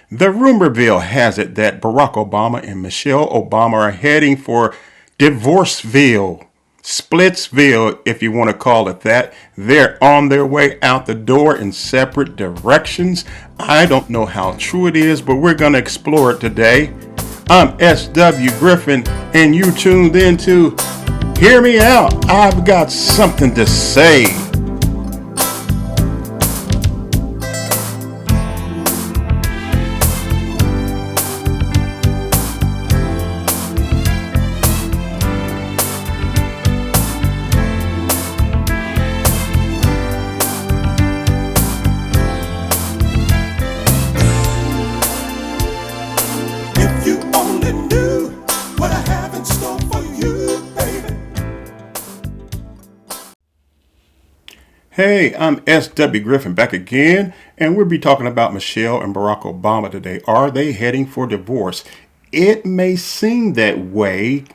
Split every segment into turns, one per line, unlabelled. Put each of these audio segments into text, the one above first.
The rumorville has it that Barack Obama and Michelle Obama are heading for Divorceville, Splitsville, if you want to call it that. They're on their way out the door in separate directions. I don't know how true it is, but we're going to explore it today. I'm S.W. Griffin, and you tuned in to Hear Me Out. I've got something to say. Hey, I'm S.W. Griffin back again, and we'll be talking about Michelle and Barack Obama today. Are they heading for divorce? It may seem that way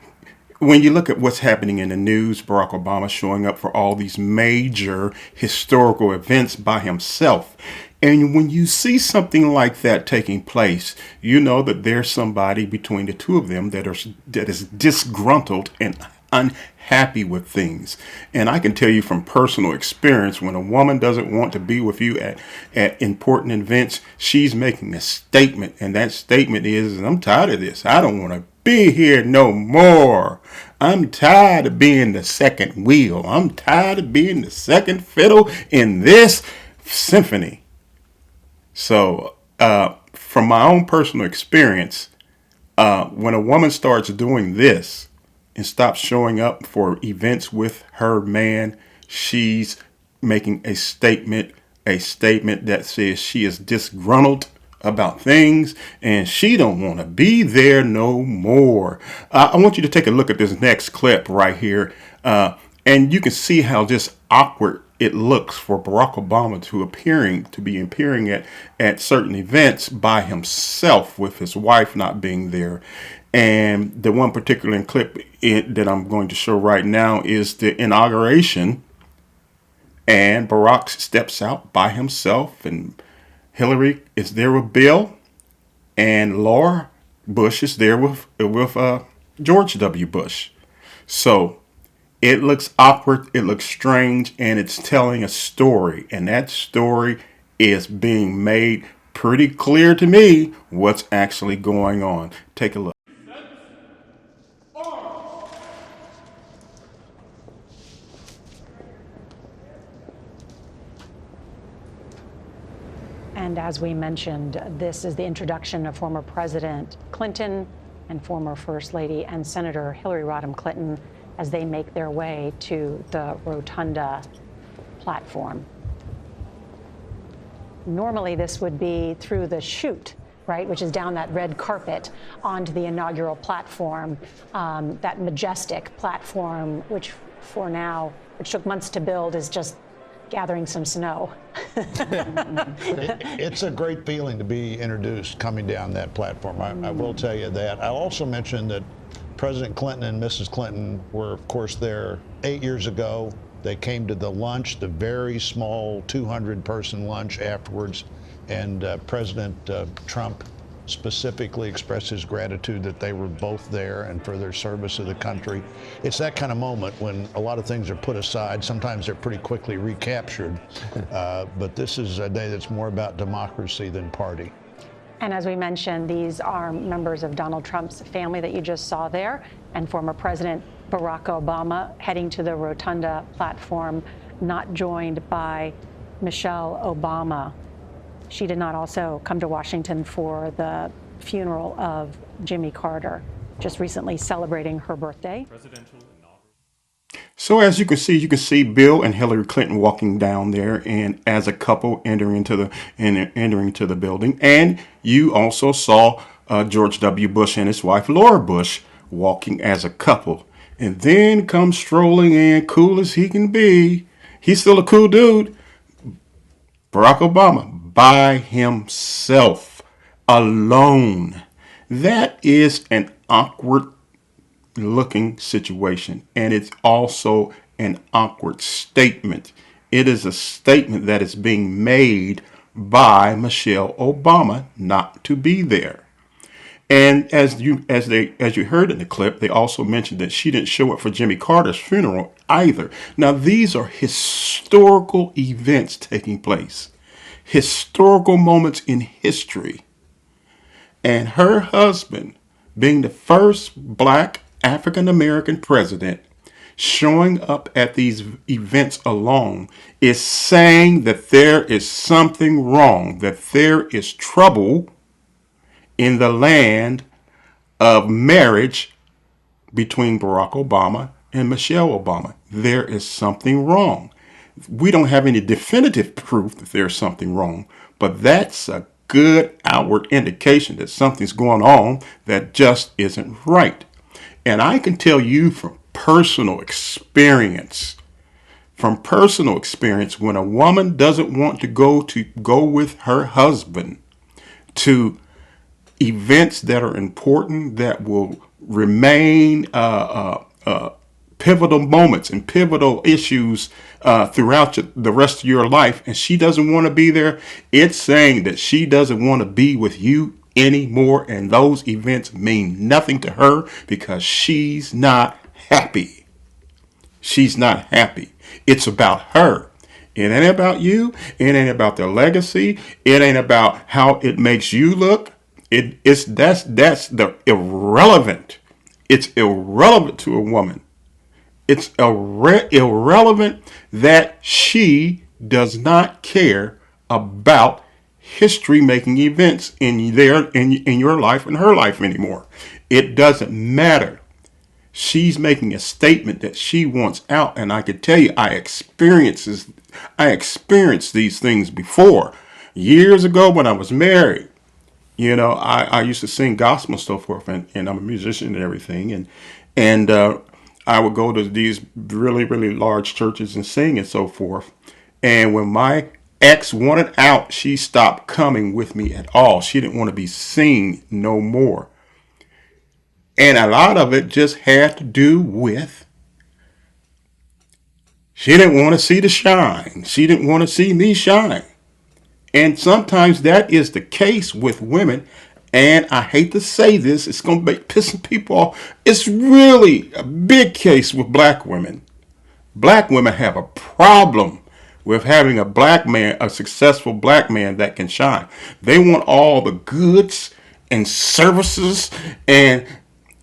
when you look at what's happening in the news. Barack Obama showing up for all these major historical events by himself. And when you see something like that taking place, you know that there's somebody between the two of them that is disgruntled and unhappy with things. And I can tell you from personal experience, when a woman doesn't want to be with you at important events, she's making a statement. And that statement is, I'm tired of this. I don't want to be here no more. I'm tired of being the second wheel. I'm tired of being the second fiddle in this symphony. So, from my own personal experience, when a woman starts doing this and stops showing up for events with her man, she's making a statement that says she is disgruntled about things and she don't want to be there no more. I want you to take a look at this next clip right here, and you can see how just awkward it looks for Barack Obama to be appearing at certain events by himself with his wife not being there. And the one particular clip that I'm going to show right now is the inauguration, and Barack steps out by himself, and Hillary is there with Bill, and Laura Bush is there with George W. Bush. So it looks awkward, it looks strange, and it's telling a story. And that story is being made pretty clear to me what's actually going on. Take a look.
And as we mentioned, this is the introduction of former President Clinton and former First Lady and Senator Hillary Rodham Clinton as they make their way to the Rotunda platform. Normally, this would be through the chute, right, which is down that red carpet onto the inaugural platform, that majestic platform, which took months to build, is just gathering some snow.
It's a great feeling to be introduced coming down that platform. I will tell you that. I'll also mention that President Clinton and Mrs. Clinton were, of course, there 8 years ago. They came to the lunch, the very small 200-person lunch afterwards, and President Trump specifically expressed his gratitude that they were both there and for their service to the country. It's that kind of moment when a lot of things are put aside. Sometimes they're pretty quickly recaptured, but this is a day that's more about democracy than party.
And as we mentioned, these are members of Donald Trump's family that you just saw there, and former President Barack Obama heading to the Rotunda platform, not joined by Michelle Obama. She did not also come to Washington for the funeral of Jimmy Carter, just recently celebrating her birthday.
So as you can see Bill and Hillary Clinton walking down there, and as a couple entering into the building. And you also saw George W. Bush and his wife Laura Bush walking as a couple. And then comes strolling in, cool as he can be. He's still a cool dude. Barack Obama by himself, alone. That is an awkward looking situation, and it's also an awkward statement. It is a statement that is being made by Michelle Obama not to be there. And as you heard in the clip, they also mentioned that she didn't show up for Jimmy Carter's funeral either. Now, these are historical events taking place, historical moments in history. And her husband, being the first black African American president, showing up at these events alone, is saying that there is something wrong, that there is trouble in the land of marriage between Barack Obama and Michelle Obama. There is something wrong. We don't have any definitive proof that there's something wrong, but that's a good outward indication that something's going on that just isn't right. And I can tell you from personal experience, when a woman doesn't want to go with her husband to events that are important, that will remain pivotal moments and pivotal issues throughout the rest of your life, and she doesn't want to be there, it's saying that she doesn't want to be with you anymore, and those events mean nothing to her because she's not happy. She's not happy. It's about her. It ain't about you. It ain't about their legacy. It ain't about how it makes you look. That's the irrelevant. It's irrelevant to a woman. It's irrelevant that she does not care about history-making events in your life and her life anymore. It doesn't matter. She's making a statement that she wants out, and I can tell you, I experienced these things before. Years ago when I was married, I used to sing gospel and so forth, and I'm a musician and everything, and I would go to these really, really large churches and sing and so forth. And when my ex wanted out, she stopped coming with me at all. She didn't want to be seen no more. And a lot of it just had to do with she didn't want to see the shine. She didn't want to see me shine. And sometimes that is the case with women. And I hate to say this, it's going to be pissing people off. It's really a big case with black women. Black women have a problem with having a black man, a successful black man that can shine. They want all the goods and services and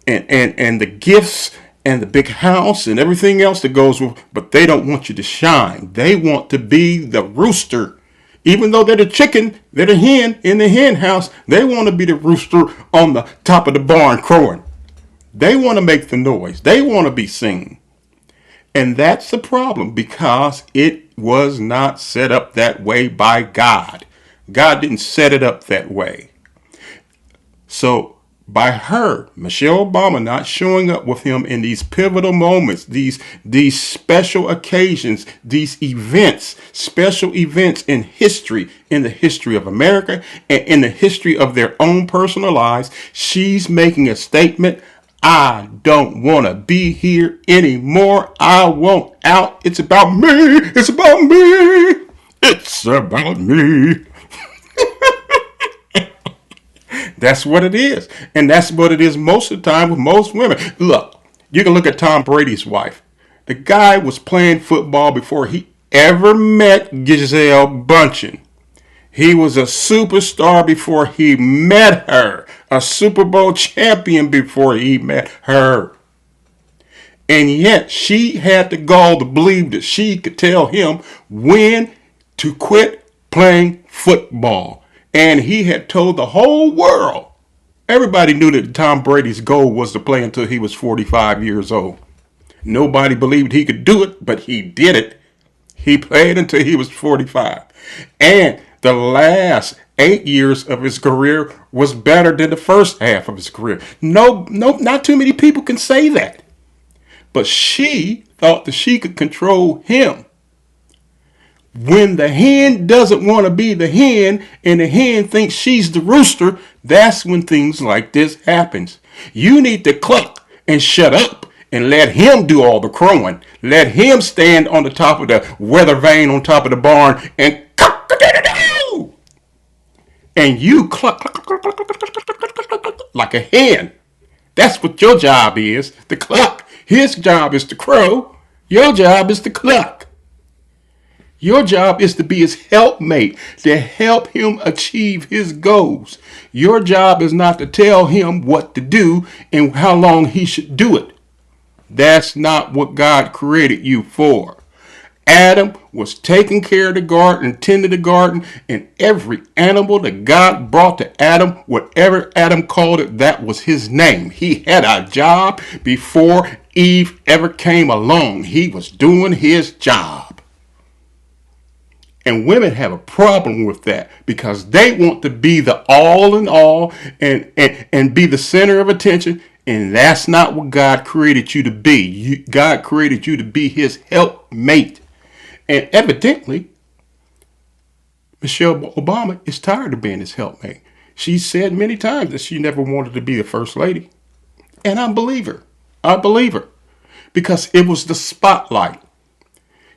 the gifts and the big house and everything else that goes with, but they don't want you to shine. They want to be the rooster. Even though they're the chicken, they're the hen in the hen house, they want to be the rooster on the top of the barn crowing. They want to make the noise. They want to be seen. And that's the problem, because it was not set up that way by God. God didn't set it up that way. So by her, Michelle Obama, not showing up with him in these pivotal moments, these special occasions, these events, special events in history, in the history of America and in the history of their own personal lives, she's making a statement. I don't want to be here anymore. I want out. It's about me. It's about me. It's about me. That's what it is. And that's what it is most of the time with most women. Look, you can look at Tom Brady's wife. The guy was playing football before he ever met Gisele Bündchen. He was a superstar before he met her. A Super Bowl champion before he met her. And yet she had the gall to believe that she could tell him when to quit playing football. And he had told the whole world. Everybody knew that Tom Brady's goal was to play until he was 45 years old. Nobody believed he could do it, but he did it. He played until he was 45. And the last 8 years of his career was better than the first half of his career. No, not too many people can say that. But she thought that she could control him. When the hen doesn't want to be the hen and the hen thinks she's the rooster, that's when things like this happens. You need to cluck and shut up and let him do all the crowing. Let him stand on the top of the weather vane on top of the barn and cock-a-doodle-doo. and you cluck like a hen. That's what your job is, to cluck. His job is to crow. Your job is to cluck. Your job is to be his helpmate, to help him achieve his goals. Your job is not to tell him what to do and how long he should do it. That's not what God created you for. Adam was taking care of the garden, tending the garden, and every animal that God brought to Adam, whatever Adam called it, that was his name. He had a job before Eve ever came along. He was doing his job. And women have a problem with that because they want to be the all in all and be the center of attention. And that's not what God created you to be. God created you to be his helpmate. And evidently, Michelle Obama is tired of being his helpmate. She said many times that she never wanted to be the first lady. And I believe her. I believe her. Because it was the spotlight.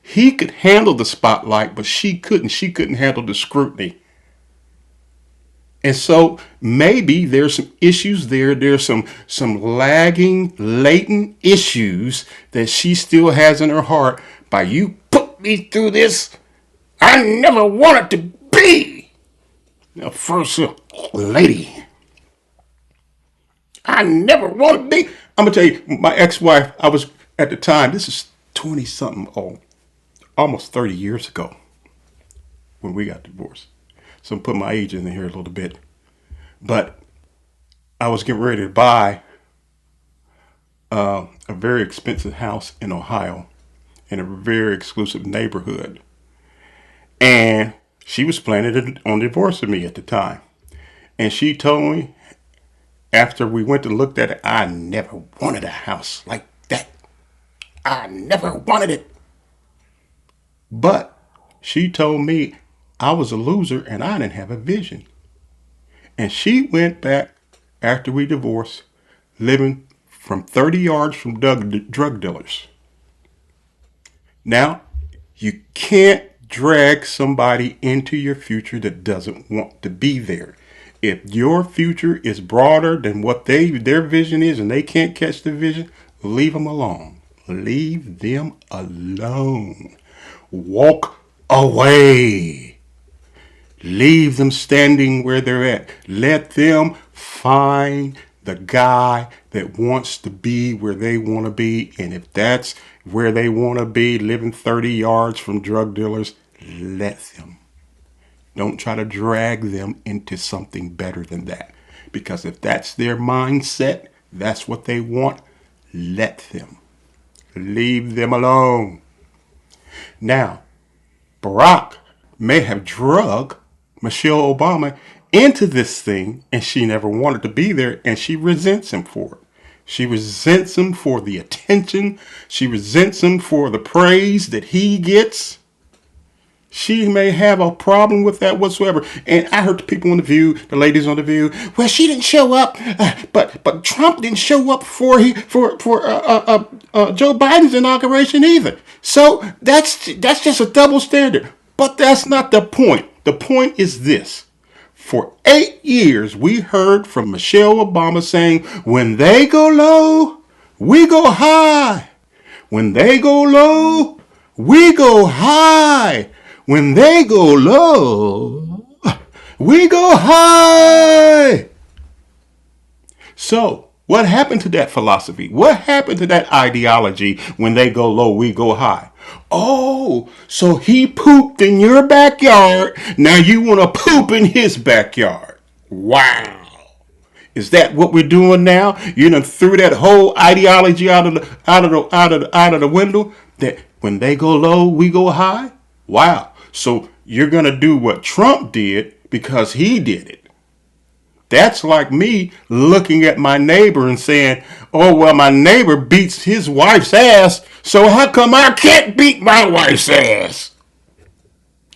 He could handle the spotlight, but she couldn't. She couldn't handle the scrutiny. And so maybe there's some issues there. There's some lagging, latent issues that she still has in her heart. By you put me through this, I never wanted to be the first lady. I never wanted to be. I'm going to tell you, my ex-wife, I was at the time, this is 20-something old. Almost 30 years ago when we got divorced. So I'm putting my age in here a little bit. But I was getting ready to buy a very expensive house in Ohio in a very exclusive neighborhood. And she was planning on divorcing me at the time. And she told me after we went and looked at it, I never wanted a house like that. I never wanted it. But she told me I was a loser and I didn't have a vision. And she went back after we divorced, living from 30 yards from drug dealers. Now, you can't drag somebody into your future that doesn't want to be there. If your future is broader than what their vision is and they can't catch the vision, leave them alone. Leave them alone. Walk away. Leave them standing where they're at. Let them find the guy that wants to be where they want to be. And if that's where they want to be, living 30 yards from drug dealers, let them. Don't try to drag them into something better than that. Because if that's their mindset, that's what they want, let them. Leave them alone. Now, Barack may have drug Michelle Obama into this thing, and she never wanted to be there, and she resents him for it. She resents him for the attention. She resents him for the praise that he gets. She may have a problem with that whatsoever. And I heard the people on The View, the ladies on The View, well, she didn't show up, but Trump didn't show up for Joe Biden's inauguration either. So that's just a double standard. But that's not the point. The point is this. For 8 years, we heard from Michelle Obama saying, when they go low, we go high. When they go low, we go high. When they go low, we go high. So, what happened to that philosophy? What happened to that ideology? When they go low, we go high. Oh, so he pooped in your backyard. Now you want to poop in his backyard. Wow. Is that what we're doing now? You done threw that whole ideology out of the window. That when they go low, we go high. Wow. So you're gonna do what Trump did because he did it. That's like me looking at my neighbor and saying, oh, well, my neighbor beats his wife's ass, so how come I can't beat my wife's ass?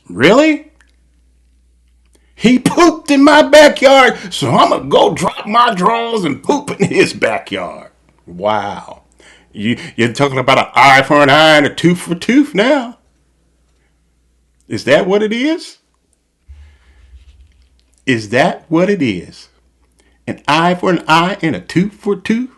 Really? He pooped in my backyard, so I'm going to go drop my drawers and poop in his backyard. Wow. You're talking about an eye for an eye and a tooth for tooth now. Is that what it is? Is that what it is? An eye for an eye and a tooth for a tooth?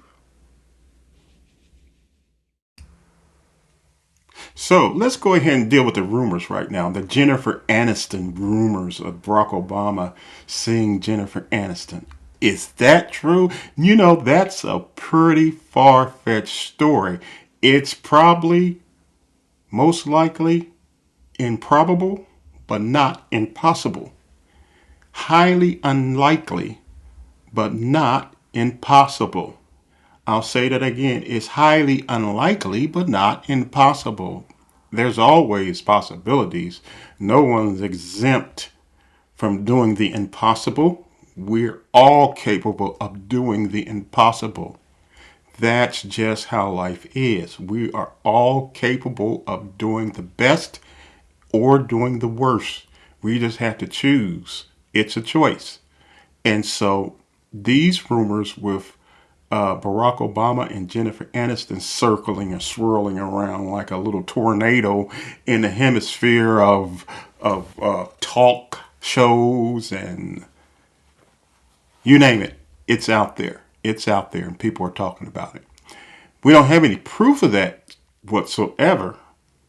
So let's go ahead and deal with the rumors right now. The Jennifer Aniston rumors of Barack Obama seeing Jennifer Aniston. Is that true? You know, that's a pretty far fetched story. It's probably, most likely, improbable, but not impossible. Highly unlikely, but not impossible. I'll say that again. It's highly unlikely, but not impossible. There's always possibilities. No one's exempt from doing the impossible. We're all capable of doing the impossible. That's just how life is. We are all capable of doing the best or doing the worst. We just have to choose. It's a choice. And so these rumors with Barack Obama and Jennifer Aniston circling and swirling around like a little tornado in the hemisphere of talk shows and you name it. It's out there. It's out there, and people are talking about it. We don't have any proof of that whatsoever,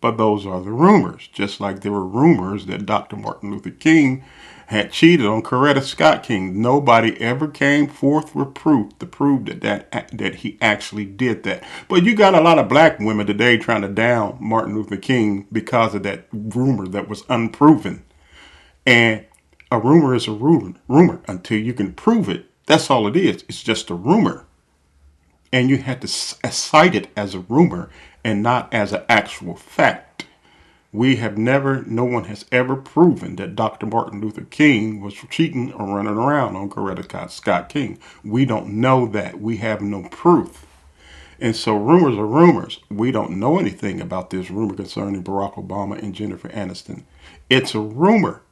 but those are the rumors. Just like there were rumors that Dr. Martin Luther King had cheated on Coretta Scott King. Nobody ever came forth with proof to prove that he actually did that. But you got a lot of black women today trying to down Martin Luther King because of that rumor that was unproven. And a rumor is a rumor until you can prove it. That's all it is. It's just a rumor. And you have to cite it as a rumor and not as an actual fact. No one has ever proven that Dr. Martin Luther King was cheating or running around on Coretta Scott King. We don't know that. We have no proof. And so rumors are rumors. We don't know anything about this rumor concerning Barack Obama and Jennifer Aniston. It's a rumor.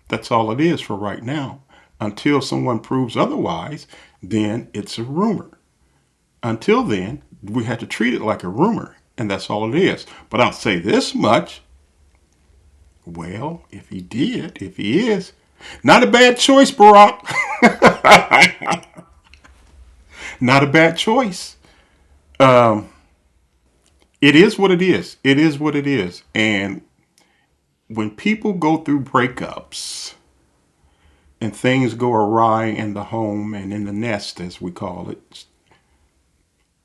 That's all it is for right now. Until someone proves otherwise, then it's a rumor. Until then, we have to treat it like a rumor, and that's all it is. But I'll say this much. Well, if he is, not a bad choice, Barack. Not a bad choice. It is what it is. It is what it is. And when people go through breakups and things go awry in the home and in the nest, as we call it,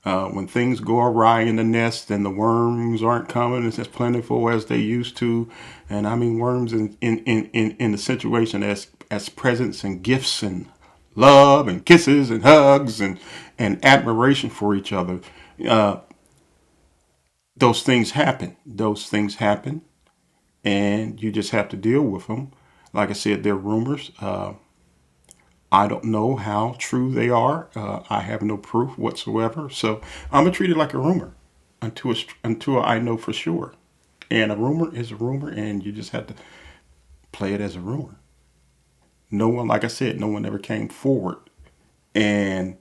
when things go awry in the nest and the worms aren't coming as plentiful as they used to, and I mean worms in the situation as presents and gifts and love and kisses and hugs and admiration for each other, those things happen. Those things happen, and you just have to deal with them. Like I said, they're rumors. I don't know how true they are. I have no proof whatsoever. So I'm going to treat it like a rumor until I know for sure. And a rumor is a rumor, and you just have to play it as a rumor. No one, like I said, no one ever came forward and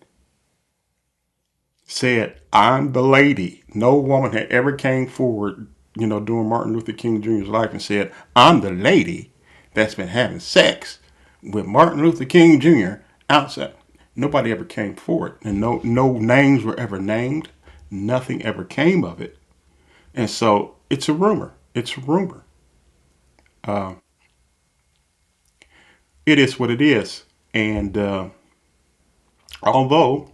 said, I'm the lady. No woman had ever came forward, during Martin Luther King Jr.'s life and said, I'm the lady that's been having sex with Martin Luther King Jr. outside. Nobody ever came forward, and no names were ever named. Nothing ever came of it. And so it's a rumor. It's a rumor. It is what it is. And although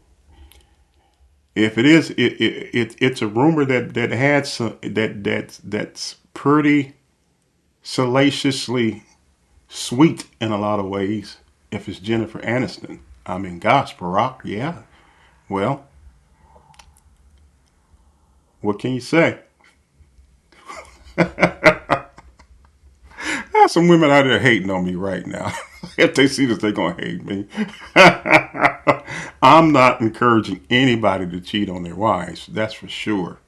if it is, it's a rumor that had some that's pretty salaciously sweet in a lot of ways. If it's Jennifer Aniston, I mean, gosh, Barack, yeah. Well, what can you say? There's some women out there hating on me right now. If they see this, they're going to hate me. I'm not encouraging anybody to cheat on their wives. That's for sure.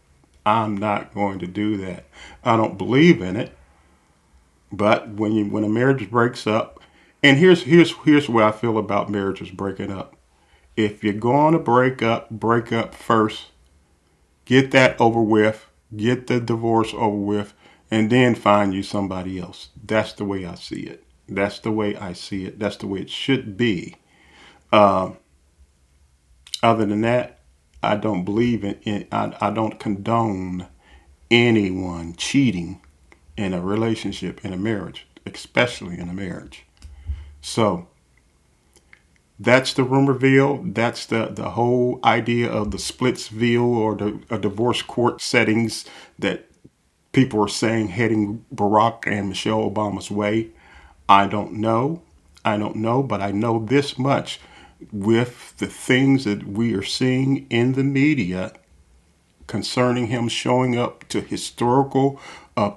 I'm not going to do that. I don't believe in it. But when a marriage breaks up, and here's where I feel about marriages breaking up. If you're going to break up first. Get that over with. Get the divorce over with, and then find you somebody else. That's the way I see it. That's the way I see it. That's the way it should be. Uh, Other than that, I don't believe I don't condone anyone cheating in a relationship, in a marriage, especially in a marriage. So that's the rumorville. That's the whole idea of the splitsville or the divorce court settings that people are saying heading Barack and Michelle Obama's way. I don't know. I don't know, but I know this much with the things that we are seeing in the media concerning him showing up to historical,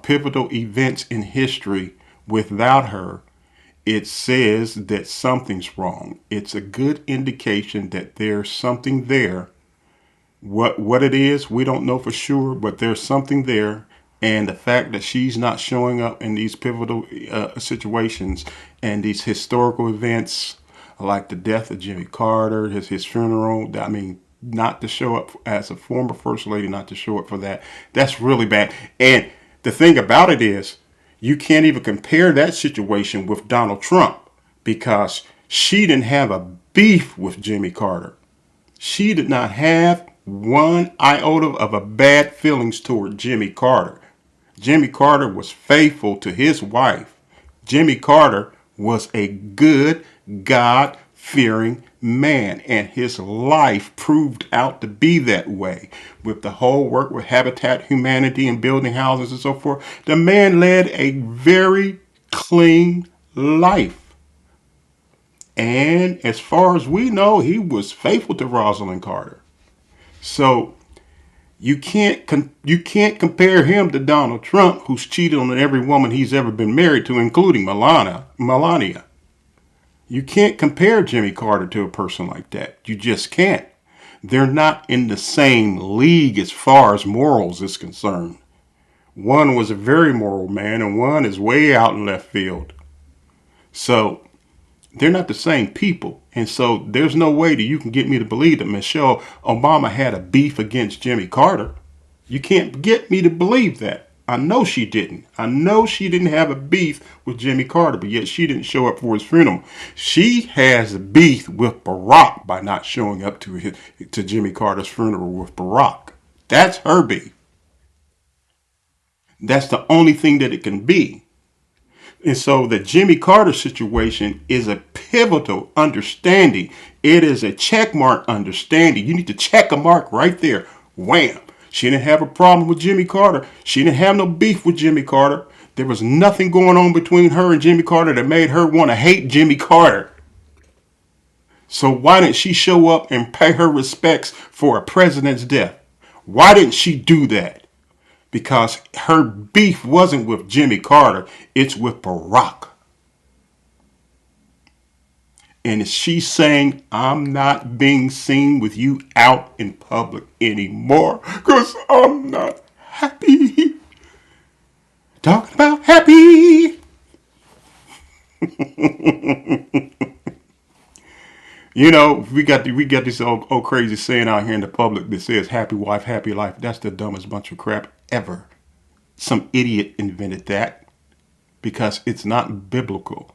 pivotal events in history without her. It says that something's wrong. It's a good indication that there's something there. What it is, we don't know for sure, but there's something there. And the fact that she's not showing up in these pivotal situations and these historical events, like the death of Jimmy Carter, his funeral. I mean, not to show up as a former first lady, not to show up for that. That's really bad. And the thing about it is, you can't even compare that situation with Donald Trump because she didn't have a beef with Jimmy Carter. She did not have one iota of a bad feelings toward Jimmy Carter. Jimmy Carter was faithful to his wife. Jimmy Carter was a good, God-fearing man, and his life proved out to be that way. With the whole work with Habitat Humanity and building houses and so forth, the man led a very clean life. And as far as we know, he was faithful to Rosalind Carter. So you can't compare him to Donald Trump, who's cheated on every woman he's ever been married to, including Melania. You can't compare Jimmy Carter to a person like that. You just can't. They're not in the same league as far as morals is concerned. One was a very moral man, and one is way out in left field. So they're not the same people. And so there's no way that you can get me to believe that Michelle Obama had a beef against Jimmy Carter. You can't get me to believe that. I know she didn't. I know she didn't have a beef with Jimmy Carter, but yet she didn't show up for his funeral. She has a beef with Barack by not showing up to Jimmy Carter's funeral with Barack. That's her beef. That's the only thing that it can be. And so the Jimmy Carter situation is a pivotal understanding. It is a check mark understanding. You need to check a mark right there. Wham. She didn't have a problem with Jimmy Carter. She didn't have no beef with Jimmy Carter. There was nothing going on between her and Jimmy Carter that made her want to hate Jimmy Carter. So why didn't she show up and pay her respects for a president's death? Why didn't she do that? Because her beef wasn't with Jimmy Carter, it's with Barack. And she's saying, I'm not being seen with you out in public anymore because I'm not happy. Talking about happy. You know, we got this old crazy saying out here in the public that says happy wife, happy life. That's the dumbest bunch of crap ever. Some idiot invented that because it's not biblical.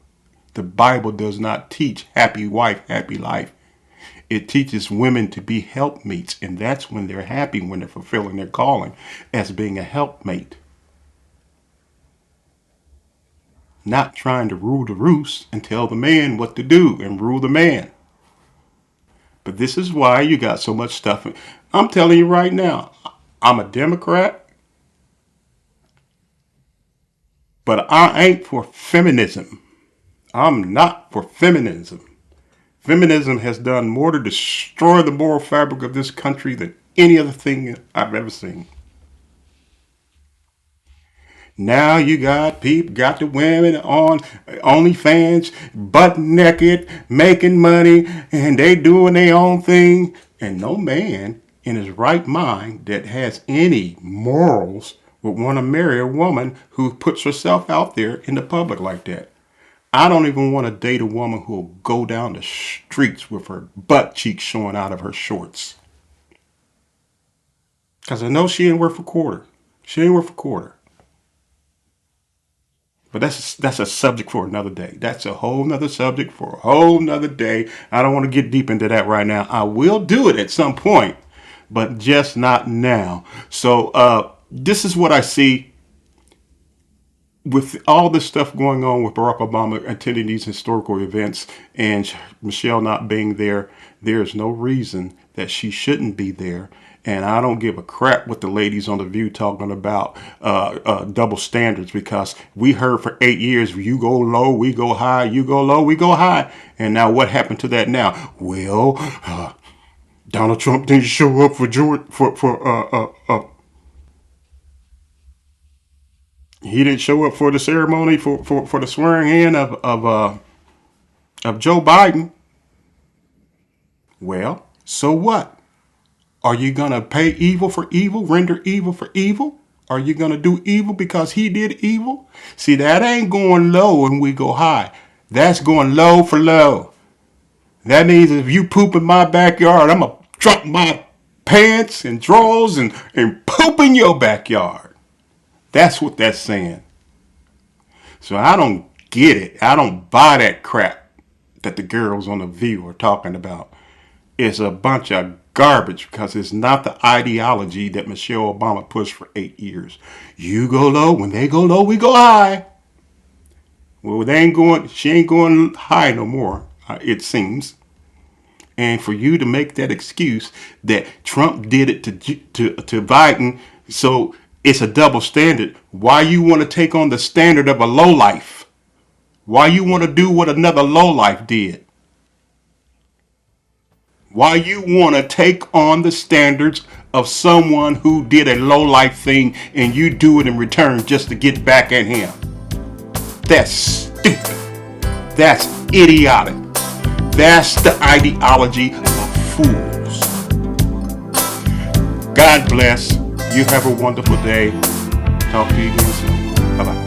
The Bible does not teach happy wife, happy life. It teaches women to be helpmates, and that's when they're happy, when they're fulfilling their calling as being a helpmate. Not trying to rule the roost and tell the man what to do and rule the man. But this is why you got so much stuff. I'm telling you right now, I'm a Democrat, but I ain't for feminism. I'm not for feminism. Feminism has done more to destroy the moral fabric of this country than any other thing I've ever seen. Now you got the women on OnlyFans, butt naked, making money, and they doing their own thing. And no man in his right mind that has any morals would want to marry a woman who puts herself out there in the public like that. I don't even want to date a woman who will go down the streets with her butt cheeks showing out of her shorts. Because I know she ain't worth a quarter. She ain't worth a quarter. But that's a subject for another day. That's a whole nother subject for a whole nother day. I don't want to get deep into that right now. I will do it at some point, but just not now. So this is what I see with all this stuff going on with Barack Obama attending these historical events and Michelle not being there. There's no reason that she shouldn't be there. And I don't give a crap what the ladies on The View talking about double standards, because we heard for 8 years, you go low, we go high, you go low, we go high. And now what happened to that now? Well, Donald Trump didn't show up for he didn't show up for the ceremony for the swearing in of Joe Biden. Well, so what? Are you going to pay evil for evil, render evil for evil? Are you going to do evil because he did evil? See, that ain't going low and we go high. That's going low for low. That means if you poop in my backyard, I'm going to drop my pants and drawers and poop in your backyard. That's what that's saying. So I don't get it. I don't buy that crap that the girls on The View are talking about. It's a bunch of garbage, because it's not the ideology that Michelle Obama pushed for 8 years. You go low, when they go low, we go high. Well, she ain't going high no more, it seems. And for you to make that excuse that Trump did it to Biden, so it's a double standard. Why you want to take on the standard of a lowlife? Why you want to do what another lowlife did? Why you want to take on the standards of someone who did a low-life thing and you do it in return just to get back at him? That's stupid. That's idiotic. That's the ideology of fools. God bless. You have a wonderful day. Talk to you again soon. Bye-bye.